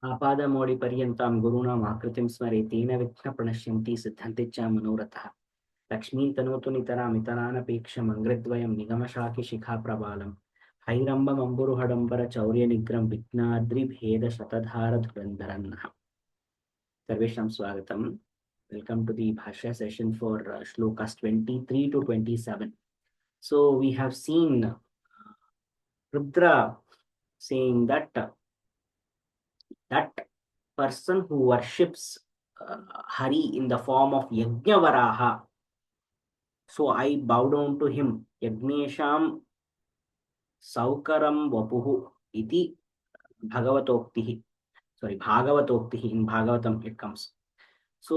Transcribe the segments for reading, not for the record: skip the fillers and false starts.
आपादमौळि पर्यन्तां गुरूणाम् आकृतिं स्मरे तेन विघ्नाः प्रणश्यन्ति सिद्ध्यन्ति च मनोरथाः। लक्ष्मीं तनोतु नितरामितरानपेक्षमङ्घ्रिद्वयं निगमशाखिशिखाप्रबालं हैरम्बमम्बुरुहडम्बरचौर्यनिग्रं विघ्नाद्रिभेदशतधारधुरन्धरन्नः। सर्वेषां स्वागतम्. Welcome to the Bhashya session for shlokas 23 to 27. So we have seen Rudra saying that that person who worships Hari in the form of Yajnavaraha, so I bow down to him. Yagnesham Saukaram Vapuhu iti Bhagavatoktihi. Sorry, Bhagavatoktihi. In Bhagavatam it comes. So,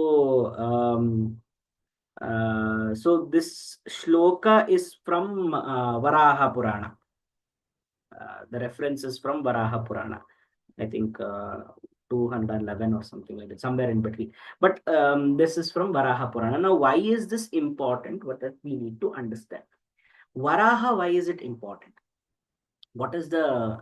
so this shloka is from Varaha Purana. The reference is from Varaha Purana. I think 211 or something like that, somewhere in between. But this is from Varaha Purana. Now, why is this important? What that we need to understand. Varaha, why is it important? What is the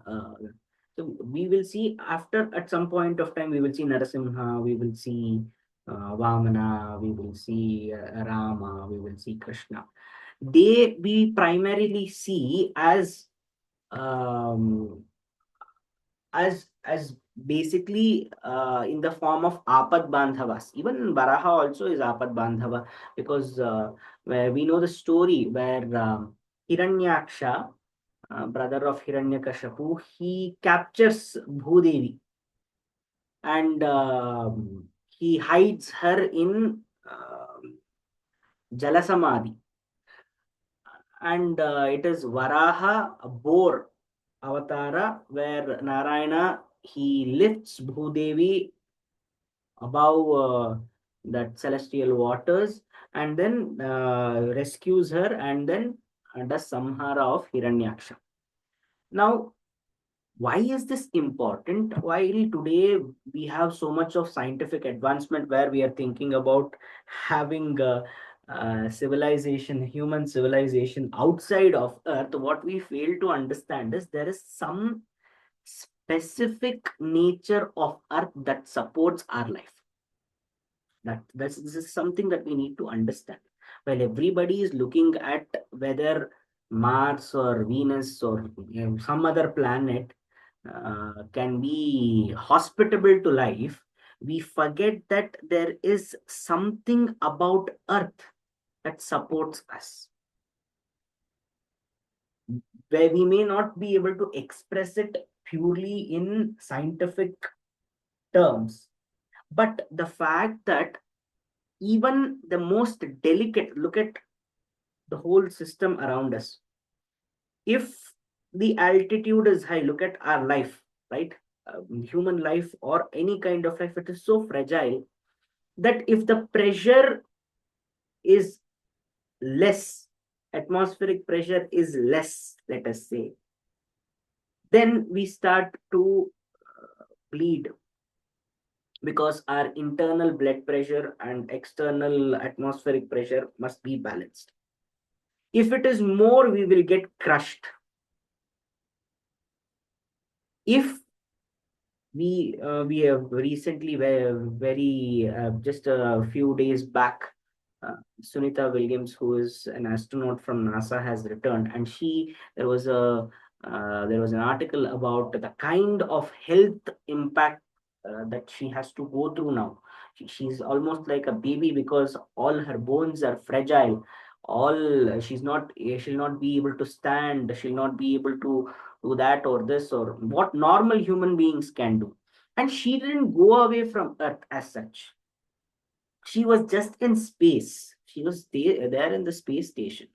so we will see after at some point of time we will see Narasimha, we will see Vamana, we will see Rama, we will see Krishna. They we primarily see um, as basically in the form of apad bandhavas. Even Varaha also is apad bandhava because where we know the story where Hiranyaksha, brother of Hiranyakashipu, he captures Bhudevi and he hides her in Jalasamadhi. And it is Varaha, a boar avatara, where Narayana he lifts Bhudevi above that celestial waters and then rescues her and then does samhara of Hiranyaksha. Now, why is this important? While today we have so much of scientific advancement where we are thinking about having civilization, human civilization outside of Earth, what we fail to understand is there is some specific nature of Earth that supports our life. This is something that we need to understand. While everybody is looking at whether Mars or Venus or some other planet can be hospitable to life, we forget that there is something about Earth that supports us, where we may not be able to express it purely in scientific terms. But the fact that even the most delicate, look at the whole system around us. If the altitude is high, look at our life, right? Human life or any kind of life, it is so fragile that if the pressure is less, atmospheric pressure is less, let us say, then we start to bleed because our internal blood pressure and external atmospheric pressure must be balanced. If it is more, we will get crushed. If we have recently very just a few days back, Sunita Williams, who is an astronaut from NASA, has returned, and there was an article about the kind of health impact that she has to go through now. She's almost like a baby because all her bones are fragile. All she'll not be able to stand. She'll not be able to do that or this or what normal human beings can do. And she didn't go away from Earth as such. She was just in space. She was there in the space station.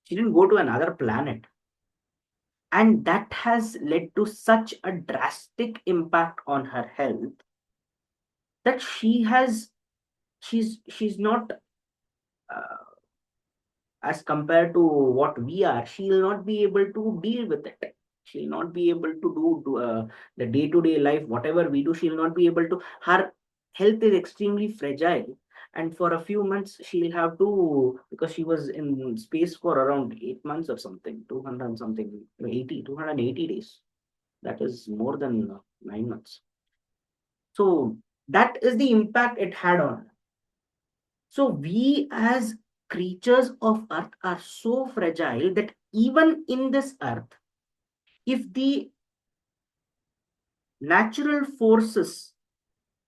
She didn't go to another planet. And that has led to such a drastic impact on her health that she's not uh, as compared to what we are, she'll not be able to deal with it. She'll not be able to do the day-to-day life, whatever we do, she'll not be able to. Her health is extremely fragile. And for a few months, she'll have to, because she was in space for around 8 months or something, 200 something, 280 days. That is more than 9 months. So that is the impact it had on. So we as creatures of earth are so fragile that even in this earth, if the natural forces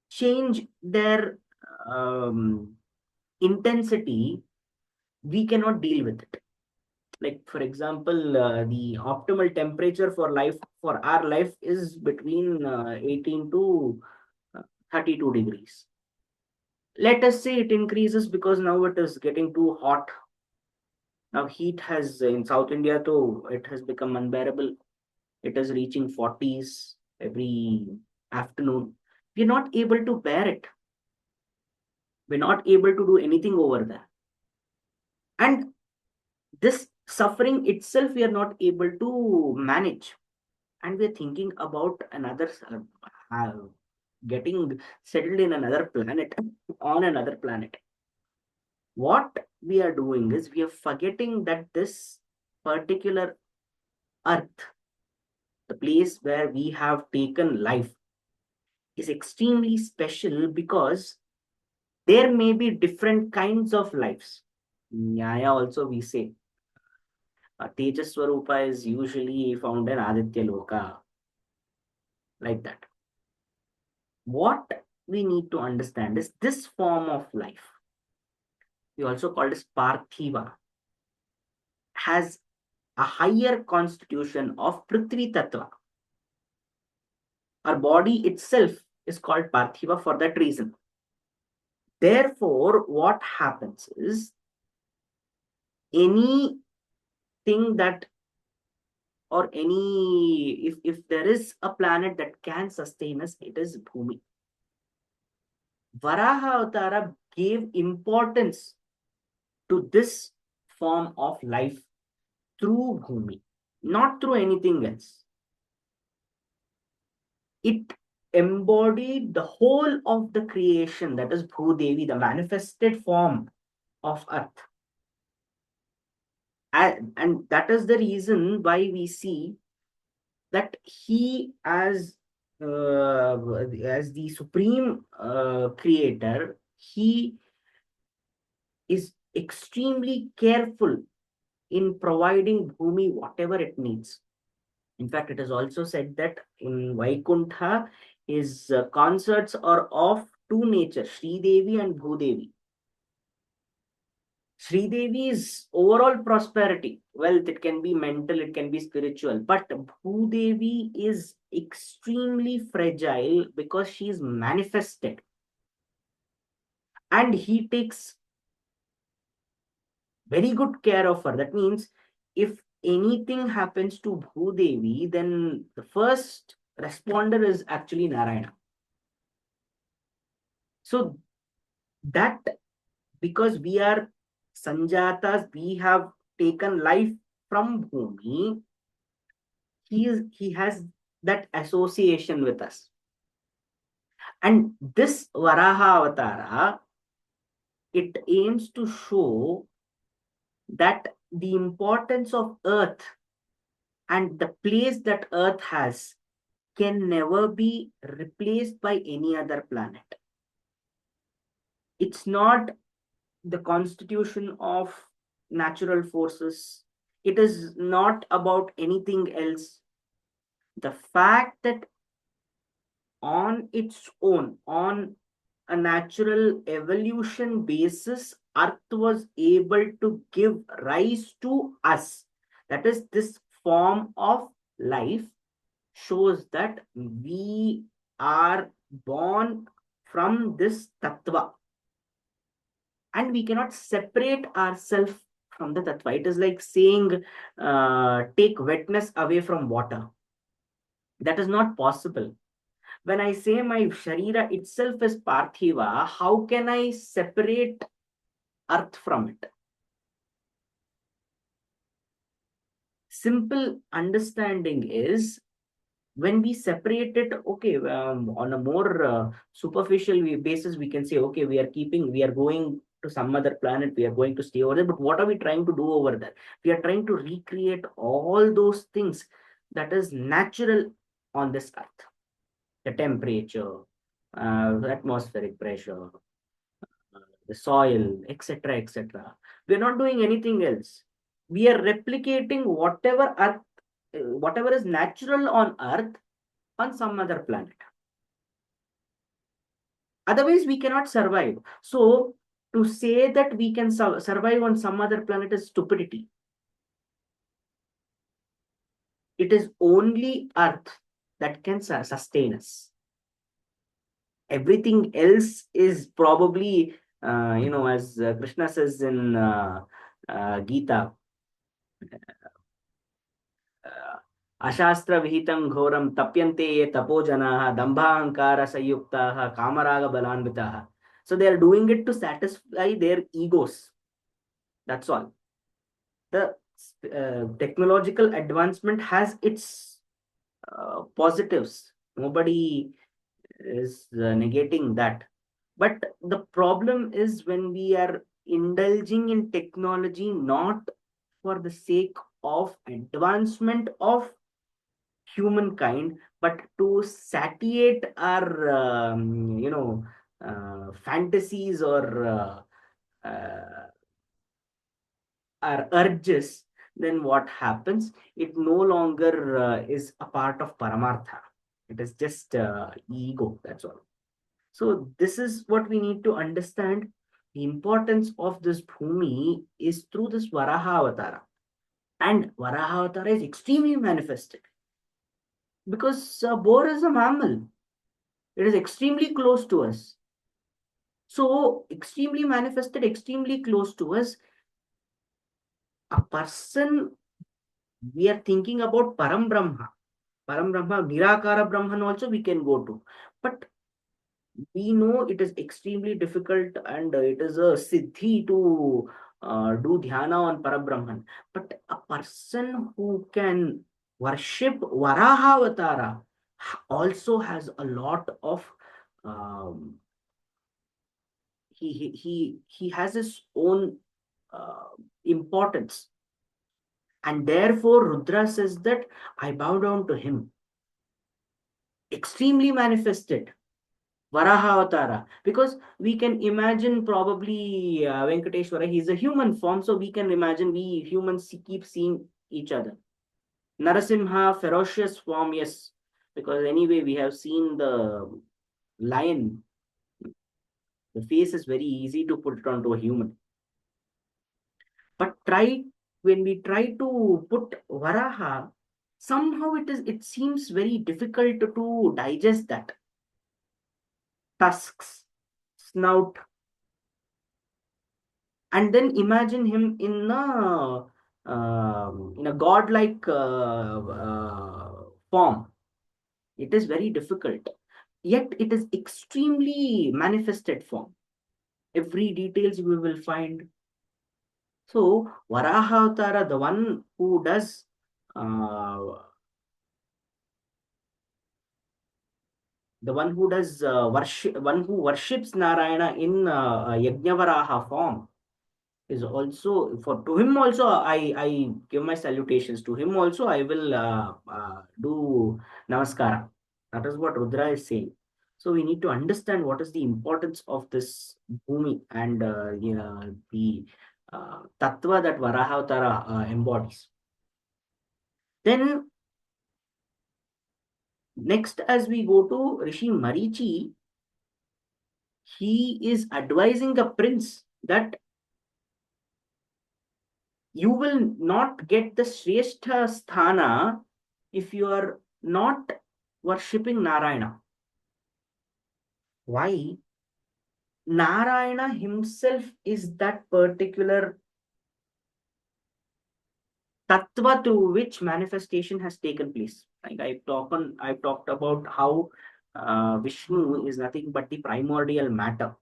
change their um, intensity, we cannot deal with it. Like for example, the optimal temperature for life, for our life, is between 18 to 32 degrees. Let us say it increases because now it is getting too hot. Now heat has in South India too, it has become unbearable. It is reaching 40s every afternoon. We're not able to bear it. We're not able to do anything over there. And this suffering itself, we are not able to manage. And we're thinking about another, uh, getting settled in another planet, on another planet. What we are doing is we are forgetting that this particular earth, the place where we have taken life, is extremely special because there may be different kinds of lives. Nyaya also we say Tejaswarupa is usually found in Aditya Loka, like that. What we need to understand is this form of life, we also call it Parthiva, has a higher constitution of Prithvi Tattva. Our body itself is called Parthiva for that reason. Therefore, what happens is anything that, or any, if there is a planet that can sustain us, it is Bhumi. Varaha Avatara gave importance to this form of life through Bhumi, not through anything else. It embodied the whole of the creation, that is Bhudevi, the manifested form of earth. And that is the reason why we see that he, as the supreme creator, he is extremely careful in providing Bhumi whatever it needs. In fact, it is also said that in Vaikuntha, his concerts are of two natures, Shri Devi and Bhudevi. Shri Devi's overall prosperity, wealth, it can be mental, it can be spiritual, but Bhudevi is extremely fragile because she is manifested. And he takes very good care of her. That means if anything happens to Bhudevi, then the first responder is actually Narayana. So that, because we are Sanjatas, we have taken life from Bhumi, he has that association with us. And this Varaha Avatara, it aims to show that the importance of earth and the place that earth has can never be replaced by any other planet. It's not the constitution of natural forces, it is not about anything else. The fact that on its own, on a natural evolution basis, earth was able to give rise to us, that is this form of life, shows that we are born from this tattva, and we cannot separate ourselves from the tattva. It is like saying, take wetness away from water. That is not possible. When I say my sharira itself is parthiva, how can I separate earth from it? Simple understanding is, when we separate it, okay, on a more superficial basis, we can say, okay, we are going to some other planet, we are going to stay over there. But what are we trying to do over there? We are trying to recreate all those things that is natural on this earth: the temperature, atmospheric pressure, the soil, etc., etc. We are not doing anything else. We are replicating whatever is natural on Earth on some other planet. Otherwise, we cannot survive. So, to say that we can survive on some other planet is stupidity. It is only Earth that can sustain us. Everything else is probably, as Krishna says in Gita, अशास्त्र विहितं घोरं तप्यन्ते ये तपो जनाः दम्भाहंकार संयुक्ताः कामराग बलान्विताः. So they are doing it to satisfy their egos. That's all. The technological advancement has its positives. Nobody is negating that. But the problem is when we are indulging in technology not for the sake of advancement of humankind, but to satiate our, fantasies or our urges, then what happens? It no longer is a part of Paramartha. It is just ego, that's all. So, this is what we need to understand. The importance of this Bhumi is through this Varaha Avatara. And Varaha Avatara is extremely manifested because boar is a mammal. It is extremely close to us. So, extremely manifested, extremely close to us. A person, we are thinking about Param Brahma. Param Brahma, Nirakara Brahman also we can go to. But we know it is extremely difficult and it is a siddhi to do dhyana on Parabrahman. But a person who can worship Varahavatara also has a lot of um, he has his own importance, and therefore Rudra says that I bow down to him. Extremely manifested Varaha Avatara, because we can imagine probably Venkateshwara, he's a human form, so we can imagine we humans keep seeing each other. Narasimha, ferocious form, yes, because anyway, we have seen the lion. The face is very easy to put it onto a human. But when we try to put Varaha, somehow it seems very difficult to digest that. Tusks, snout, and then imagine him in a godlike form. It is very difficult, yet it is extremely manifested form. Every details we will find. So Varaha Avtara, the one who does worship, one who worships Narayana in Yajnavaraha form, is also, for to him also I give my salutations. To him also I will do namaskara. That is what Rudra is saying. So we need to understand what is the importance of this bhumi and the tattva that Varahavtara embodies. Then next, as we go to Rishi Marichi, he is advising the prince that you will not get the Shrestha Sthana if you are not worshipping Narayana. Why? Narayana himself is that particular tattva through which manifestation has taken place. Like I've talked about how Vishnu is nothing but the primordial matter.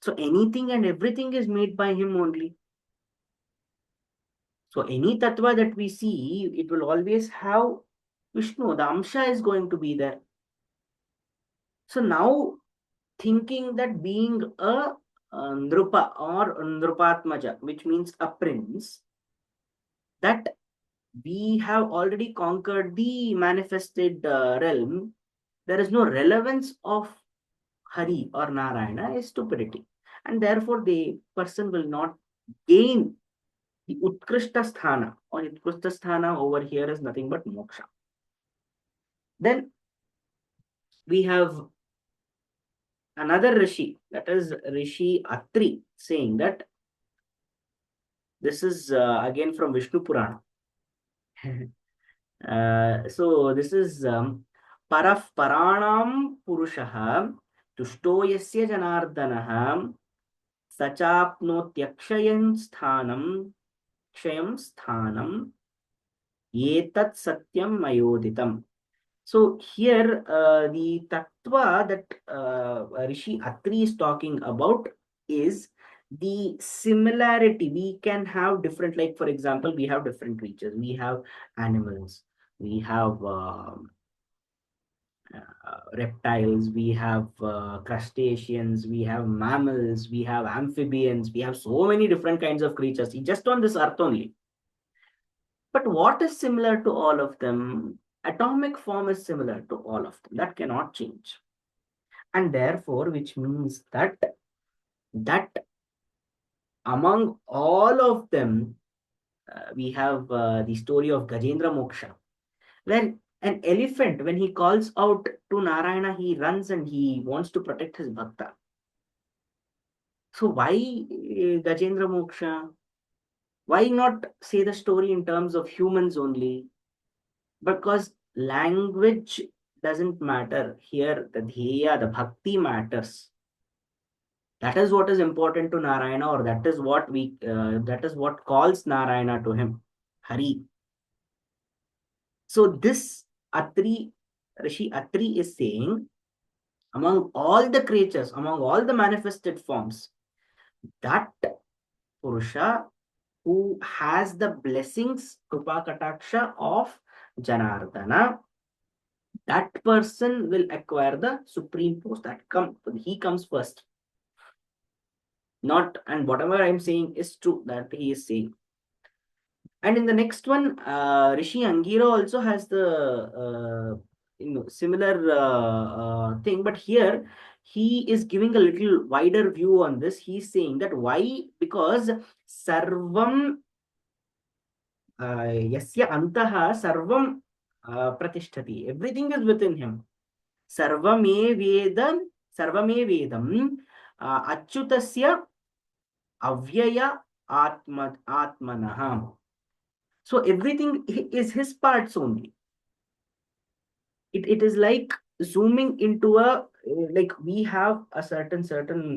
So anything and everything is made by him only. So any tattva that we see, it will always have Vishnu. The Amsha is going to be there. So now, thinking that being a Nrupa or Nrupatmaja, which means a prince, that we have already conquered the manifested realm, there is no relevance of Hari or Narayana is stupidity. And therefore, the person will not gain the Utkrishta Sthana, or Utkrishta Sthana over here is nothing but moksha. Then we have another Rishi, that is Rishi Atri, saying that this is again from Vishnu Purana. So this is Paraf Paranam Purushaha Tushto Yasya Janardanaha Sachapnotyakshayam Sthanam Kshayam Sthanam Yetat Satyam Mayoditam. So here the tattva that Rishi Atri is talking about is the similarity. We can have different, like for example, we have different creatures. We have animals, we have reptiles, we have crustaceans, we have mammals, we have amphibians, we have so many different kinds of creatures just on this earth only. But what is similar to all of them? Atomic form is similar to all of them. That cannot change. And therefore, which means that among all of them, we have the story of Gajendra Moksha, where an elephant, when he calls out to Narayana, he runs and he wants to protect his bhakta. So why Gajendra Moksha? Why not say the story in terms of humans only? Because language doesn't matter here. The dheya, the bhakti matters. That is what is important to Narayana, or that is what calls Narayana to him, Hari. So this Atri, Rishi Atri is saying, among all the creatures, among all the manifested forms, that Purusha who has the blessings, Krupa Kataksha of Janardana, that person will acquire the supreme post. He comes first. Not, and whatever I'm saying is true that he is saying. And in the next one, Rishi Angira also has the similar thing, but here he is giving a little wider view on this. He's saying that why? Because sarvam yasya antaha sarvam pratishtati. Everything is within him. Sarvame vedam, sarvame vedam achyutasya avyaya atmanah. So everything is his parts only. It is like zooming into like we have a certain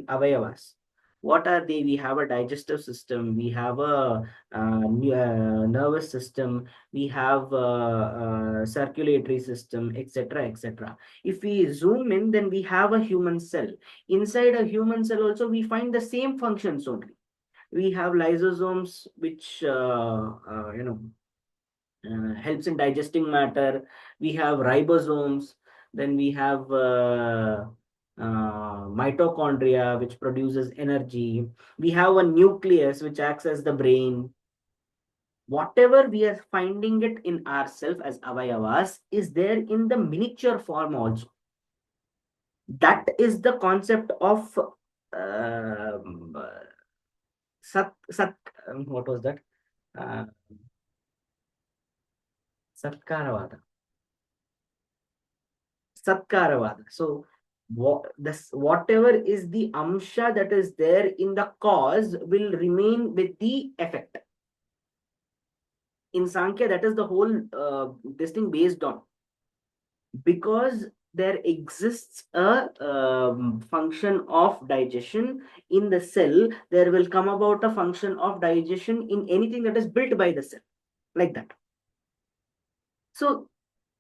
avayavas. What are they? We have a digestive system, we have a nervous system, we have a circulatory system, etc., etc. If we zoom in, then we have a human cell. Inside a human cell also we find the same functions only. We have lysosomes, which helps in digesting matter. We have ribosomes. Then we have mitochondria, which produces energy. We have a nucleus, which acts as the brain. Whatever we are finding it in ourselves as avayavas is there in the miniature form also. That is the concept of sat. What was that? Uh, Satkaravada. Satkaravada. So whatever is the amsha that is there in the cause will remain with the effect. In Sankhya, that is the whole this thing based on. Because there exists a function of digestion in the cell, there will come about a function of digestion in anything that is built by the cell. Like that. So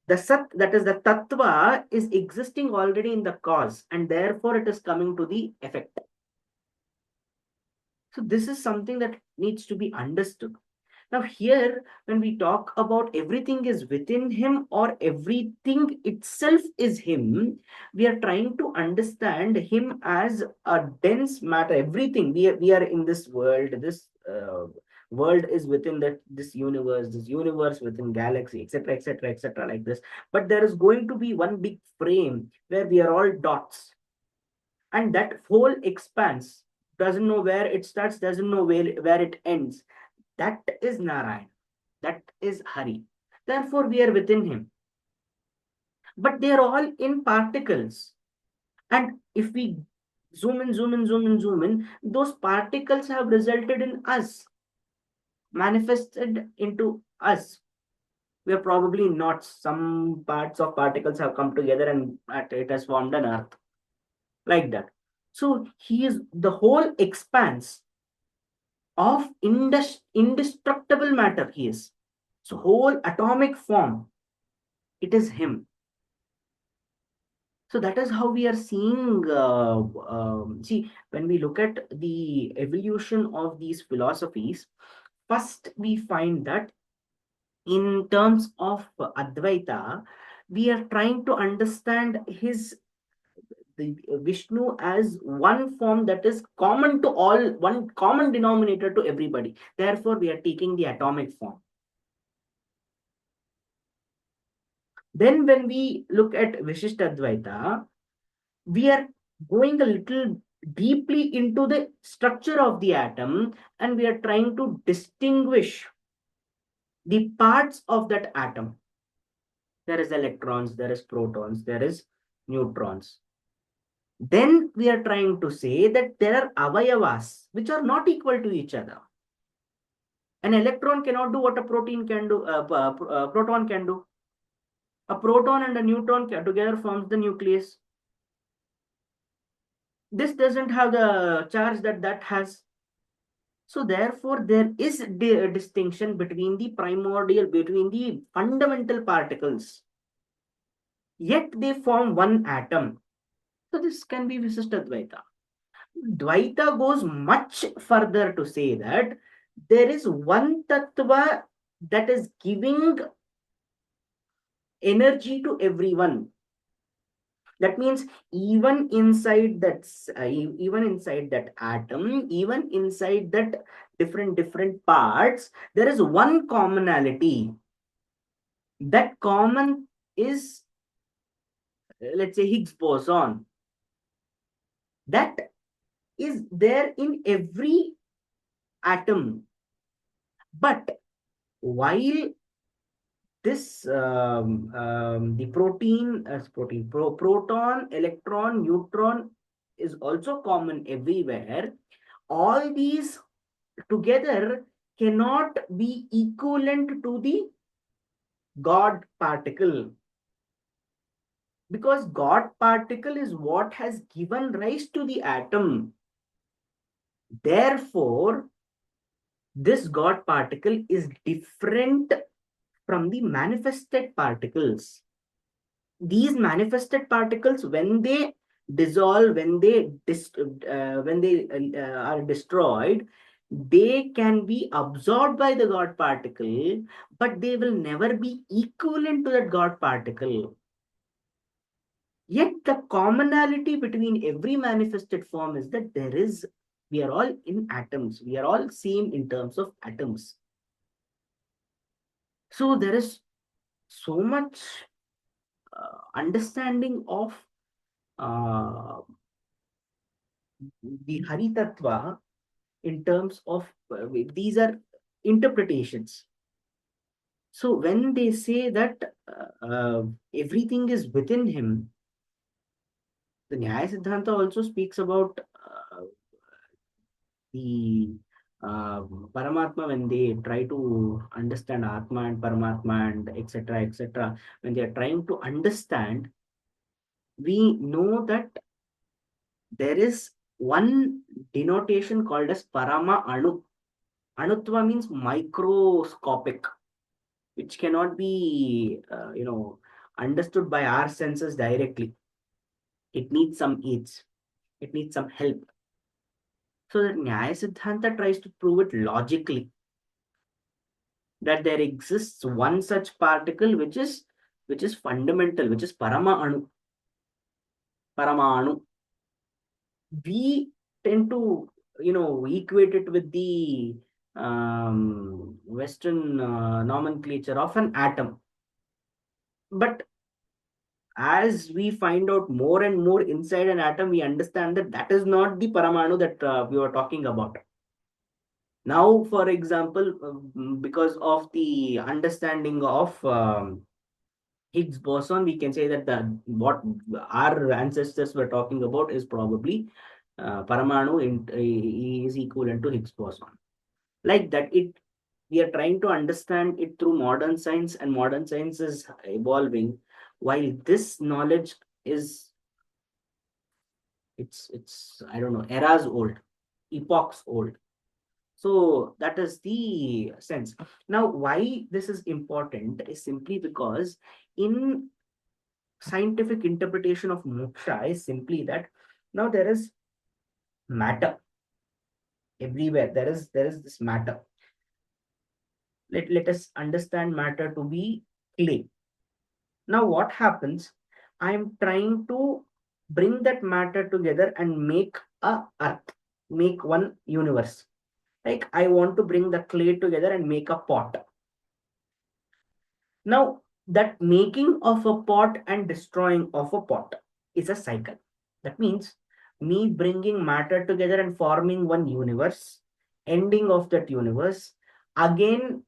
the sat, that is the tattva, is existing already in the cause, and therefore it is coming to the effect. So this is something that needs to be understood. Now here, when we talk about everything is within him or everything itself is him, we are trying to understand him as a dense matter. Everything we are in this world, this world is within this universe within galaxy, etc., etc., etc., like this. But there is going to be one big frame where we are all dots. and that whole expanse doesn't know where it starts, doesn't know where it ends. That is Narayan. That is Hari. Therefore, we are within him. But they are all in particles. And if we zoom in, zoom in, zoom in, zoom in, those particles have resulted in us, manifested into us. We are probably not. Some parts of particles have come together and it has formed an earth. Like that. So he is the whole expanse of indestructible matter. He is. So whole atomic form, it is him. So that is how we are seeing. See, when we look at the evolution of these philosophies, first we find that in terms of Advaita, we are trying to understand the Vishnu as one form that is common to all, one common denominator to everybody. Therefore, we are taking the atomic form. Then, when we look at Vishishtadvaita, we are going a little deeply into the structure of the atom, and we are trying to distinguish the parts of that atom. There is electrons, there is protons, there is neutrons. Then we are trying to say that there are avayavas which are not equal to each other. An electron cannot do what a protein can do, proton can do. A proton and a neutron together forms the nucleus. This doesn't have the charge that that has. So therefore, there is a distinction between the primordial, between the fundamental particles. Yet they form one atom. So this can be Visishtadvaita. Dvaita goes much further to say that there is one tattva that is giving energy to everyone. That means even inside that, even inside that atom, even inside that different parts, there is one commonality. That common is, let's say, Higgs boson. That is there in every atom. But while this the proton, electron, neutron is also common everywhere, all these together cannot be equivalent to the God particle, because God particle is what has given rise to the atom. Therefore, this God particle is different from the manifested particles. These manifested particles, when they dissolve, when they are destroyed, they can be absorbed by the God particle, but they will never be equivalent to that God particle. Yet the commonality between every manifested form is that we are all in atoms. We are all same in terms of atoms. So there is so much understanding of uh, the Hari Tattva in terms of these are interpretations. So when they say that everything is within him, the Nyaya Siddhanta also speaks about the Paramatma. When they try to understand Atma and Paramatma and etc. etc., when they are trying to understand, we know that there is one denotation called as Parama Anu. Anutva means microscopic, which cannot be, understood by our senses directly. It needs some aids. It needs some help. So that Nyaya Siddhanta tries to prove it logically, that there exists one such particle which is fundamental, which is Parama Anu. We tend to, equate it with the Western nomenclature of an atom. But as we find out more and more inside an atom, we understand that that is not the Paramanu that we were talking about. Now, for example, because of the understanding of Higgs boson, we can say that what our ancestors were talking about is probably Paramanu is equivalent to Higgs boson. Like that, we are trying to understand it through modern science, and modern science is evolving, while this knowledge is it's I don't know, eras old, epochs old. So that is the sense. Now, why this is important is simply because in scientific interpretation of moksha is simply that now there is matter everywhere. There is this matter. Let us understand matter to be clay. Now, what happens? I am trying to bring that matter together and make a earth, make one universe. Like I want to bring the clay together and make a pot. Now, that making of a pot and destroying of a pot is a cycle. That means me bringing matter together and forming one universe, ending of that universe, again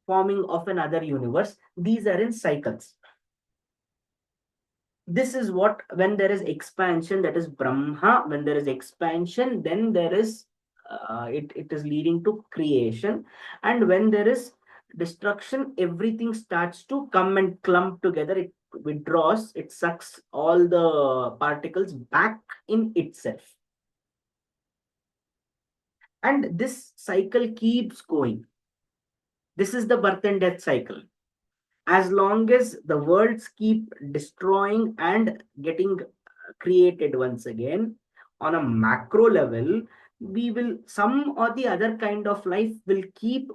forming of another universe. These are in cycles. This is what, when there is expansion, that is Brahma. When there is expansion, then there is it is leading to creation. And when there is destruction, everything starts to come and clump together. It withdraws, it sucks all the particles back in itself. And this cycle keeps going. This is the birth and death cycle. As long as the worlds keep destroying and getting created once again on a macro level, we will, some or the other kind of life will keep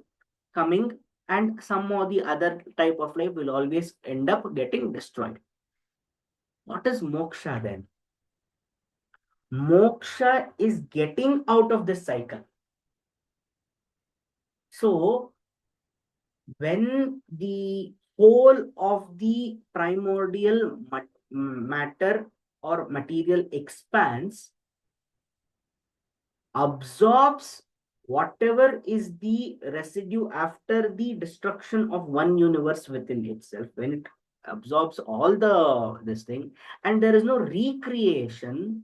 coming, and some or the other type of life will always end up getting destroyed. What is moksha then? Moksha is getting out of this cycle. So when the whole of the primordial matter or material expands, absorbs whatever is the residue after the destruction of one universe within itself, when it absorbs all the this thing, and there is no recreation,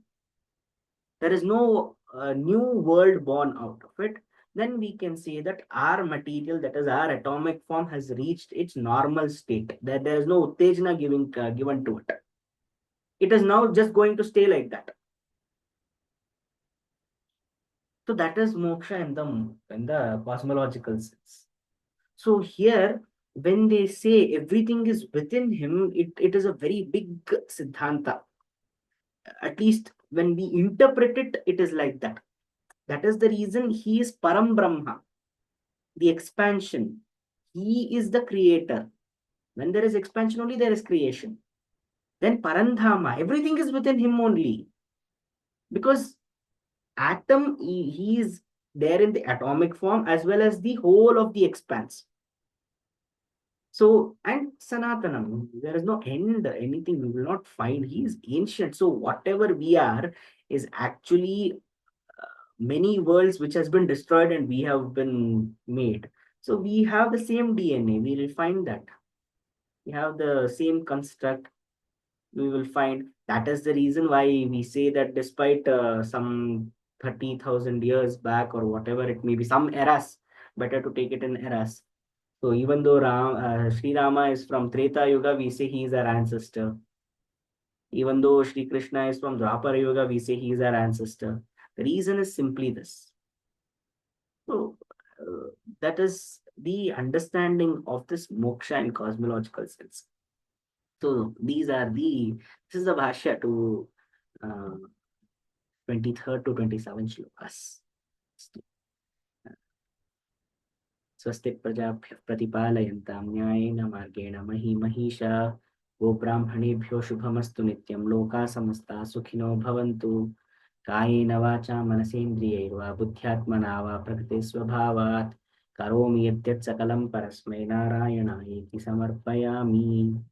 there is no new world born out of it, then we can say that our material, that is our atomic form, has reached its normal state, that there is no uttejana given to it. It is now just going to stay like that. So that is moksha in the cosmological sense. So here, when they say everything is within him, it is a very big siddhanta. At least when we interpret it, it is like that. That is the reason he is Param Brahma, the expansion. He is the creator. When there is expansion only, there is creation. Then Parandhama, everything is within him only. Because atom, he is there in the atomic form as well as the whole of the expanse. So, and Sanatanam, there is no end, anything we will not find. He is ancient. So, whatever we are is actually many worlds which has been destroyed and we have been made. So, we have the same DNA. We will find that. We have the same construct. We will find that is the reason why we say that despite some 30,000 years back or whatever it may be, some eras, better to take it in eras. So even though Sri Rama is from Treta Yuga, we say he is our ancestor. Even though Shri Krishna is from Dwapara Yuga, we say he is our ancestor. The reason is simply this. So that is the understanding of this moksha in cosmological sense. So this is the Bhashya to uh, 23rd to 27th shlokas. स्वस्ति प्रजाभ्यः प्रतिपालयन्तां न्यायेन मार्गेण महीमहीषा गोब्राह्मणेभ्यो शुभमस्तु नित्यं लोकाः समस्ताः सुखिनो भवन्तु कायेन वाचा मनसेन्द्रियैर्वा बुद्ध्यात्मना वा प्रकृते स्वभावात् करोमि यद्यत् सकलं परस्मै नारायणायेति समर्पयामि।